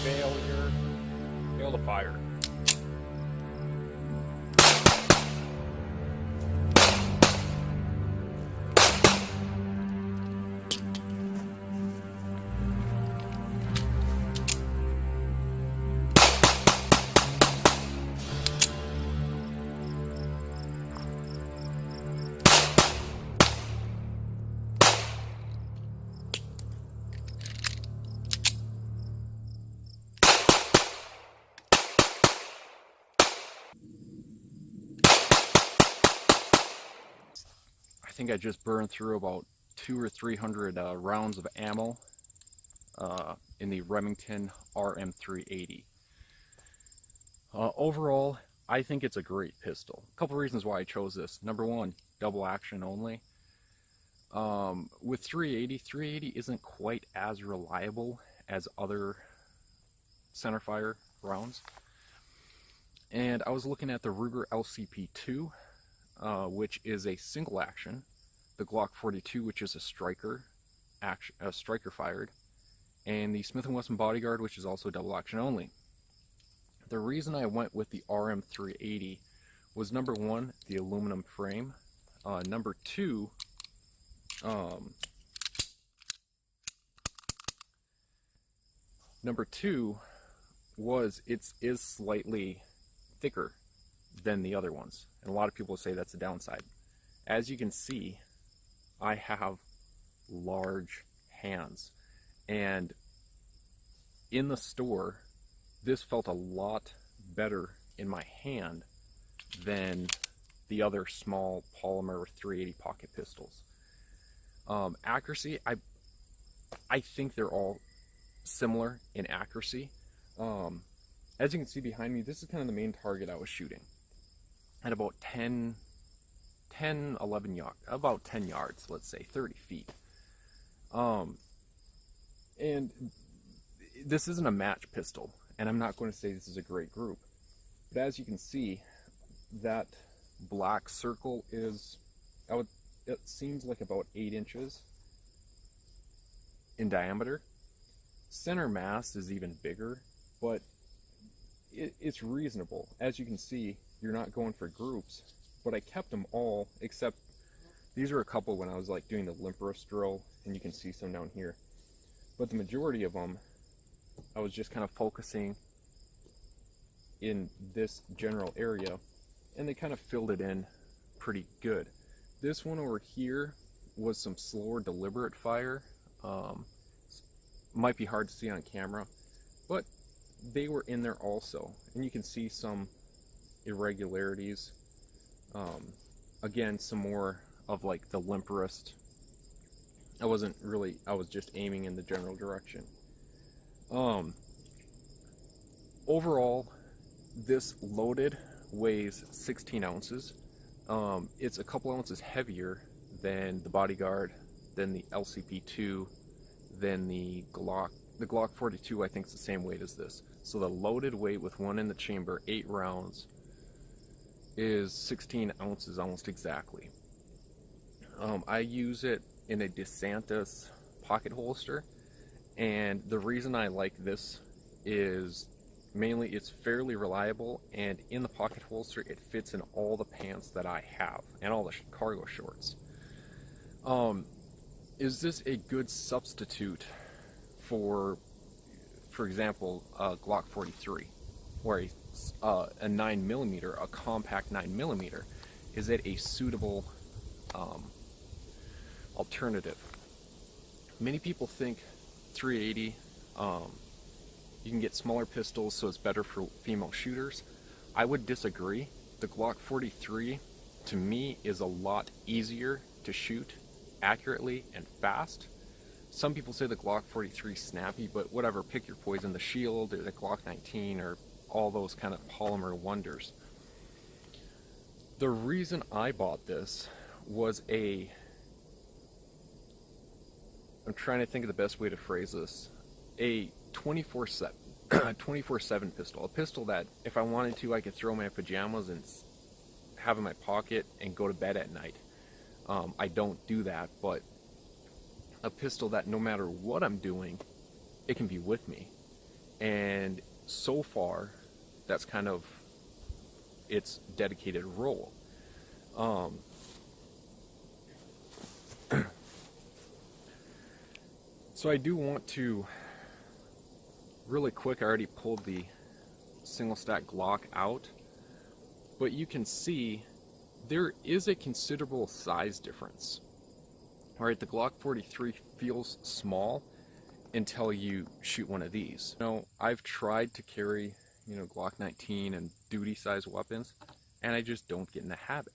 Failure. Fail to fire. I think I just burned through about 200 or 300 rounds of ammo in the Remington RM380. Overall, I think it's a great pistol. A couple reasons why I chose this. Number one, double action only. With 380 isn't quite as reliable as other centerfire rounds. And I was looking at the Ruger LCP2, which is a single action, the Glock 42, which is a striker fired, and the Smith & Wesson Bodyguard, which is also double action only. The reason I went with the RM380 was, number one, the aluminum frame. Number two, was it is slightly thicker than the other ones, and a lot of people say that's a downside. As you can see, I have large hands, and in the store this felt a lot better in my hand than the other small polymer 380 pocket pistols. Accuracy, I think they're all similar in accuracy. As you can see behind me, this is kind of the main target I was shooting at about 11 yards, about 10 yards, let's say 30 feet. And this isn't a match pistol, and I'm not going to say this is a great group, but as you can see, that black circle is, it seems like about 8 inches in diameter. Center mass is even bigger, but it's reasonable. As you can see, you're not going for groups, but I kept them all, except these are a couple when I was like doing the limperus drill, and you can see some down here. But the majority of them, I was just kind of focusing in this general area, and they kind of filled it in pretty good. This one over here was some slower, deliberate fire. Might be hard to see on camera, but they were in there also, and you can see some irregularities. Again, some more of like the limperest. I was just aiming in the general direction. Overall, this loaded weighs 16 ounces. It's a couple ounces heavier than the Bodyguard, than the LCP2, than the Glock. The Glock 42, I think, is the same weight as this. So the loaded weight with one in the chamber, 8 rounds, is 16 ounces almost exactly. I use it in a DeSantis pocket holster, and the reason I like this is mainly it's fairly reliable, and in the pocket holster it fits in all the pants that I have and all the cargo shorts. Is this a good substitute for example, Glock 43, or a 9mm, a compact 9mm? Is it a suitable alternative? Many people think 380, you can get smaller pistols, so it's better for female shooters. I would disagree. The Glock 43, to me, is a lot easier to shoot accurately and fast. Some people say the Glock 43 is snappy, but whatever, pick your poison. The Shield or the Glock 19 or all those kind of polymer wonders. The reason I bought this was I'm trying to think of the best way to phrase this, a 24/7 pistol. A pistol that if I wanted to, I could throw my pajamas and have in my pocket and go to bed at night. I don't do that, but a pistol that no matter what I'm doing, it can be with me. And so far, that's kind of its dedicated role. So I do want to, really quick, I already pulled the single stack Glock out, but you can see there is a considerable size difference. All right, the Glock 43 feels small until you shoot one of these. I've tried to carry, Glock 19 and duty size weapons, and I just don't get in the habit.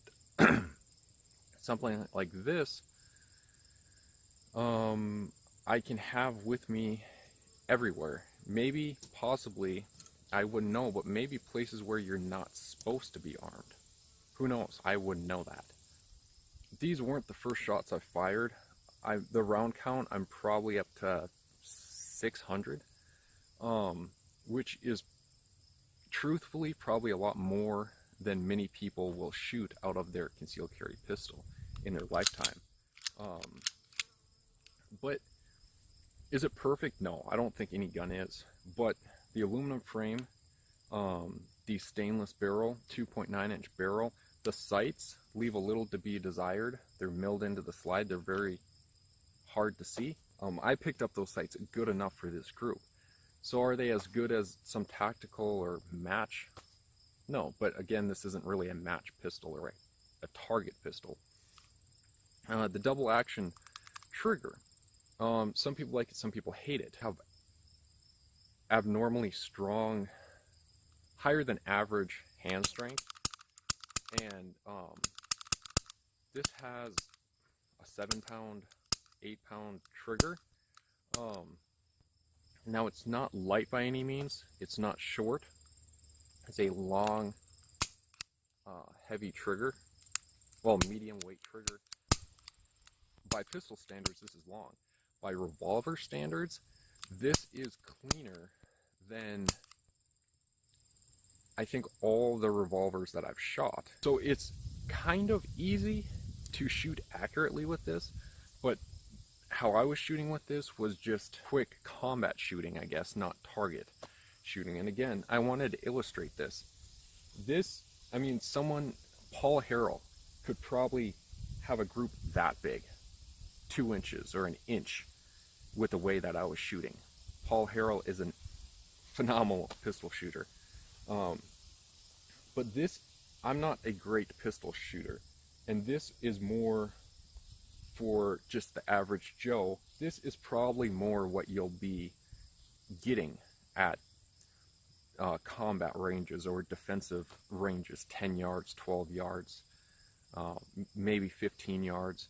Something like this, I can have with me everywhere. Maybe, possibly, I wouldn't know, but maybe places where you're not supposed to be armed. Who knows? I wouldn't know that. These weren't the first shots I fired. The round count, I'm probably up to 600, which is truthfully probably a lot more than many people will shoot out of their concealed carry pistol in their lifetime. But is it perfect? No, I don't think any gun is. But the aluminum frame, the stainless barrel, 2.9 inch barrel, the sights leave a little to be desired. They're milled into the slide. They're very hard to see. I picked up those sights good enough for this group. So are they as good as some tactical or match? No, but again, this isn't really a match pistol or a target pistol. The double action trigger. Some people like it, some people hate it. Have abnormally strong, higher than average hand strength, and this has a 7-pound, 8-pound trigger. Now it's not light by any means. It's not short. It's a long, heavy trigger. Well, medium weight trigger. By pistol standards, this is long. By revolver standards, this is cleaner than I think all the revolvers that I've shot. So it's kind of easy to shoot accurately with this, but how I was shooting with this was just quick combat shooting, I guess, not target shooting. And again, I wanted to illustrate this. Paul Harrell could probably have a group that big, 2 inches or an inch, with the way that I was shooting. Paul Harrell is a phenomenal pistol shooter. But I'm not a great pistol shooter. And this is more for just the average Joe. This is probably more what you'll be getting at combat ranges or defensive ranges, 10 yards, 12 yards, maybe 15 yards.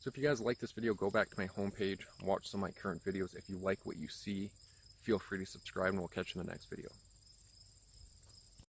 So if you guys like this video, go back to my homepage, watch some of my current videos. If you like what you see, feel free to subscribe, and we'll catch you in the next video.